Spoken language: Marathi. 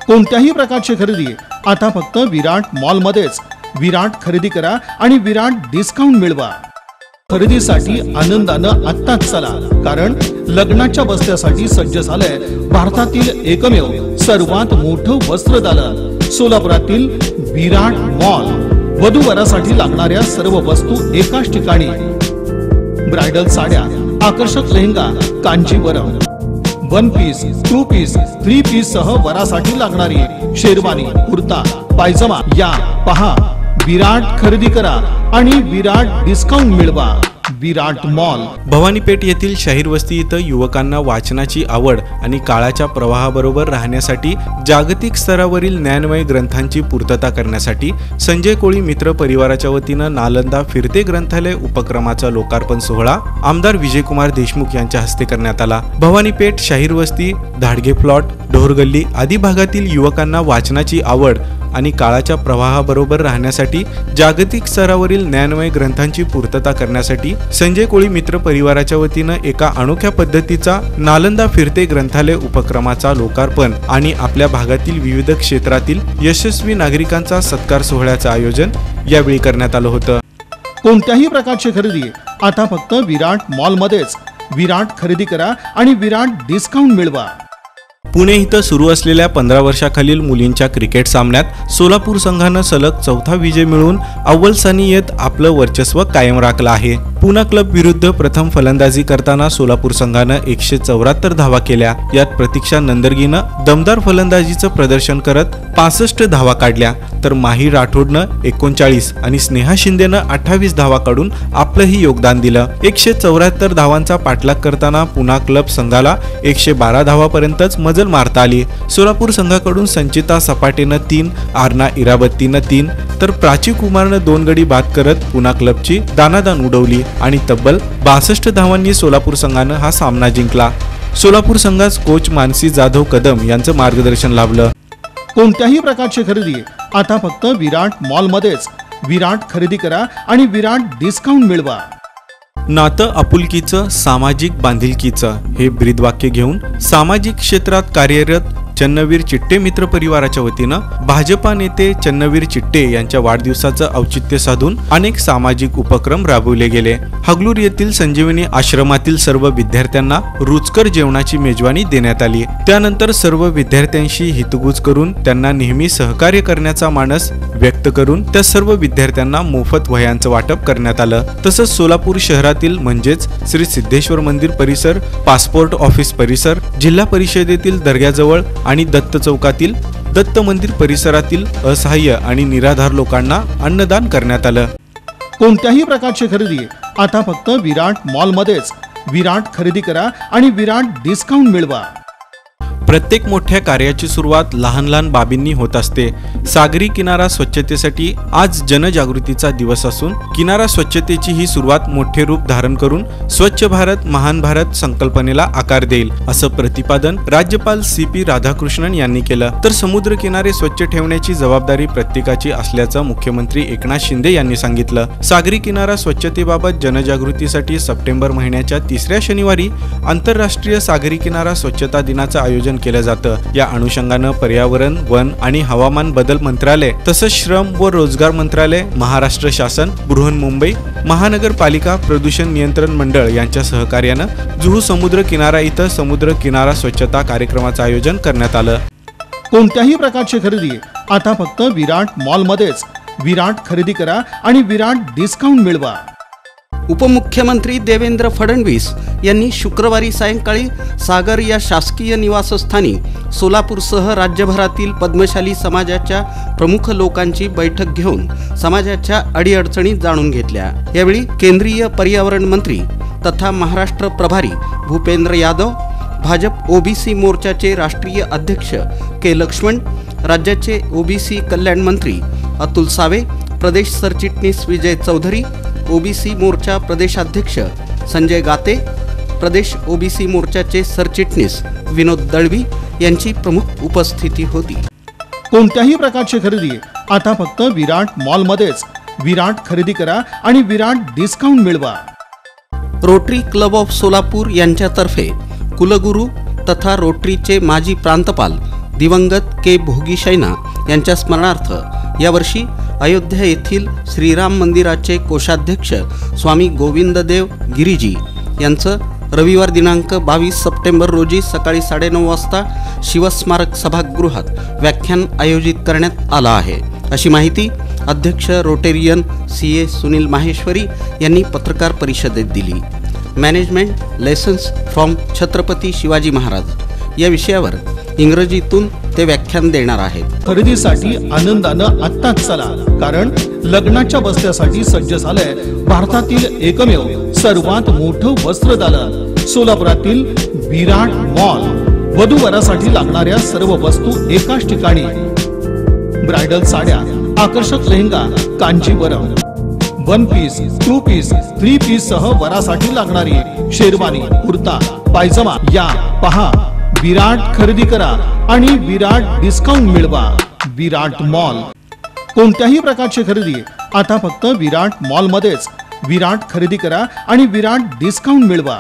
कोणत्याही प्रकारची खरेदी आता फक्त विराट मॉल मध्येच। विराट खरेदी करा आणि विराट डिस्काउंट मिळवा। खरेदीसाठी आनंदानं आत्ताच चला, कारण लग्नाच्या बस्त्यासाठी सज्ज झालंय भारतातील एकमेव सर्वात मोठं वस्त्रदालन सोलापुरातील विराट मॉल। वधूवरासाठी लागणाऱ्या सर्व वस्तू एकाच ठिकाणी। ब्राइडल साड्या, आकर्षक lehenga, Kanjeevaram, 1 piece, 2 piece, 3 piece सह वरासाठी लागणारी शेरवानी, कुर्ता, पायजमा या पहा। विराट खरेदी करा आणि विराट डिस्काउंट मिळवा। विराट मॉल। भवानीपेठ येथील शाहीर वस्ती इथं युवकांना वाचनाची आवड आणि काळाच्या प्रवाहाबरोबर राहण्यासाठी जागतिक स्तरावरील ज्ञानमय ग्रंथांची पूर्तता करण्यासाठी संजय कोळी मित्र परिवाराच्या वतीनं नालंदा फिरते ग्रंथालय उपक्रमाचा लोकार्पण सोहळा आमदार विजयकुमार देशमुख यांच्या हस्ते करण्यात आला। भवानीपेठ, शाहीर वस्ती, धाडगे प्लॉट, ढोरगल्ली आदी भागातील युवकांना वाचनाची आवड आणि काळाच्या प्रवाहाबरोबर राहण्यासाठी जागतिक स्तरावरील ज्ञानमय ग्रंथांची पूर्तता करण्यासाठी संजय कोळी मित्र परिवाराच्या वतीनं एका अनोख्या पद्धतीचा नालंदा फिरते ग्रंथालय उपक्रमाचा लोकार्पण आणि आपल्या भागातील विविध क्षेत्रातील यशस्वी नागरिकांचा सत्कार सोहळ्याचं आयोजन यावेळी करण्यात आलं होतं। कोणत्याही प्रकारची खरेदी आता फक्त विराट मॉल मध्येच। विराट खरेदी करा आणि विराट डिस्काउंट मिळवा। पुणे इथं सुरू असलेल्या 15 वर्षाखालील मुलींच्या क्रिकेट सामन्यात सोलापूर संघानं सलग 4था विजय मिळवून अव्वल स्थानी येत आपलं वर्चस्व कायम राखलं आहे। पुणा क्लब विरुद्ध प्रथम फलंदाजी करताना सोलापूर संघानं 174 धावा केल्या। यात प्रतीक्षा नंदर्गीनं दमदार फलंदाजीचं प्रदर्शन करत 65 धावा काढल्या, तर माही राठोडनं 39 आणि स्नेहा शिंदेनं 28 धावा काढून आपलंही योगदान दिलं। 174 धावांचा पाठलाग करताना पुणा क्लब संघाला 112 धावापर्यंतच मजल मारता आली। सोलापूर संघाकडून संचिता सपाटेनं 3, आरना इरावतीनं 3 तर प्राची कुमारनं 2 गडी बाद करत पुणा क्लबची दानादान उडवली आणि तब्बल 62 धावांनी सोलापूर संघानं हा सामना जिंकला। सोलापूर संघास कोच मानसी जाधव कदम यांचं मार्गदर्शन लाभलं। कोणत्याही प्रकारची खरेदी आता फक्त विराट मॉल मध्येच। विराट खरेदी करा आणि विराट डिस्काउंट मिळवा। नातं आपुलकीचं, सामाजिक बांधिलकीचं हे ब्रीदवाक्य घेऊन सामाजिक क्षेत्रात कार्यरत चन्नवीर चिट्टे मित्र परिवाराच्या वतीनं भाजपा नेते चन्नवीर चिट्टे यांच्या वाढदिवसाचं औचित्य साधून अनेक सामाजिक उपक्रम राबवले गेले। हगलूर येथील संजीवनी आश्रमातील सर्व विद्यार्थ्यांना रुचकर जेवणाची मेजवानी देण्यात आली। त्यानंतर सर्व विद्यार्थ्यांशी हितगुज करून त्यांना नेहमी सहकार्य करण्याचा मानस व्यक्त करून त्या सर्व विद्यार्थ्यांना मोफत वह्यांचं वाटप करण्यात आलं। तसंच सोलापूर शहरातील म्हणजेच श्री सिद्धेश्वर मंदिर परिसर, पासपोर्ट ऑफिस परिसर, जिल्हा परिषदेतील दर्ग्याजवळ आणि दत्त चौकातील दत्त मंदिर परिसरातील असहाय्य आणि निराधार लोकांना अन्नदान करण्यात आलं। कोणत्याही प्रकारची खरेदी आता फक्त विराट मॉल मध्येच। विराट खरेदी करा आणि विराट डिस्काउंट मिळवा। प्रत्येक मोठ्या कार्याची सुरुवात लहान लहान बाबींनी होत असते। सागरी किनारा स्वच्छतेसाठी आज जनजागृतीचा दिवस असून किनारा स्वच्छतेची ही सुरुवात मोठे रूप धारण करून स्वच्छ भारत महान भारत संकल्पनेला आकार देईल, असं प्रतिपादन राज्यपाल CP राधाकृष्णन यांनी केलं। तर समुद्र किनारे स्वच्छ ठेवण्याची जबाबदारी प्रत्येकाची असल्याचं मुख्यमंत्री एकनाथ शिंदे यांनी सांगितलं। सागरी किनारा स्वच्छतेबाबत जनजागृतीसाठी सप्टेंबर महिन्याच्या 3ऱ्या शनिवारी आंतरराष्ट्रीय सागरी किनारा स्वच्छता दिनाचं आयोजन केलं जातं। या अनुषंगानं पर्यावरण, वन आणि हवामान बदल मंत्रालय तसंच श्रम व रोजगार मंत्रालय, महाराष्ट्र शासन, बृहन्मुंबई महानगरपालिका प्रदूषण नियंत्रण मंडळ यांच्या सहकार्यानं जुहू समुद्र किनारा इथं समुद्र किनारा स्वच्छता कार्यक्रमाचं आयोजन करण्यात आलं। कोणत्याही प्रकारची खरेदी आता फक्त विराट मॉल मध्येच। विराट खरेदी करा आणि विराट डिस्काउंट मिळवा। उपमुख्यमंत्री देवेंद्र फडणवीस यांनी शुक्रवारी सायंकाळी सागर या शासकीय निवासस्थानी सोलापूरसह राज्यभरातील पद्मशाली समाजाच्या प्रमुख लोकांची बैठक घेऊन समाजाच्या अडीअडचणी जाणून घेतल्या। यावेळी केंद्रीय पर्यावरण मंत्री तथा महाराष्ट्र प्रभारी भूपेंद्र यादव, भाजप ओबीसी मोर्चाचे राष्ट्रीय अध्यक्ष के लक्ष्मण, राज्याचे ओबीसी कल्याण मंत्री अतुल सावे, प्रदेश सरचिटणीस विजय चौधरी, ओबीसी मोर्चा प्रदेशाध्यक्ष संजय गाते, प्रदेश ओबीसी मोर्चाचे सरचिटणीस विनोद दळवी यांची प्रमुख उपस्थिती होती। कोणत्याही प्रकारची खरेदी आता फक्त विराट मॉल मध्येच। विराट खरेदी करा आणि विराट डिस्काउंट मिळवा। रोटरी क्लब ऑफ सोलापूर यांच्यातर्फे कुलगुरू तथा रोटरीचे माजी प्रांतपाल दिवंगत के भोगी शैना यांच्या स्मरणार्थ यावर्षी अयोध्या येथील श्रीराम मंदिराचे कोषाध्यक्ष स्वामी गोविंददेव गिरीजी यांचं रविवार दिनांक 22 सप्टेंबर रोजी सकाळी 9:30 वाजता शिवस्मारक सभागृहात व्याख्यान आयोजित करण्यात आलं आहे, अशी माहिती अध्यक्ष रोटेरियन CA सुनील माहेश्वरी यांनी पत्रकार परिषदेत दिली. Management lessons from Chhatrapati Shivaji Maharaj या विषयावर इंग्रजीतून ते व्याख्यान देणार आहेत. खरेदीसाठी आनंदानं आत्ताच चला, कारण लग्नाच्या बस्त्यासाठी सज्ज झालंय भारतातील एकमेव सर्वात मोठं वस्त्रदालन सोलापुरातील विराट मॉल. वधूवरासाठी लागणाऱ्या सर्व वस्तू एकाच ठिकाणी. ब्रायडल साड्या, आकर्षक lehenga, Kanjeevaram, 1 piece, 2 piece, 3 piece सह वरासाठी लागणारी शेरवानी, कुर्ता, पायजमा या पहा. विराट खरेदी करा आणि विराट डिस्काउंट मिळवा. विराट मॉल. कोणत्याही प्रकारची खरेदी आता फक्त विराट मॉल मध्येच. विराट खरेदी करा आणि विराट डिस्काउंट मिळवा.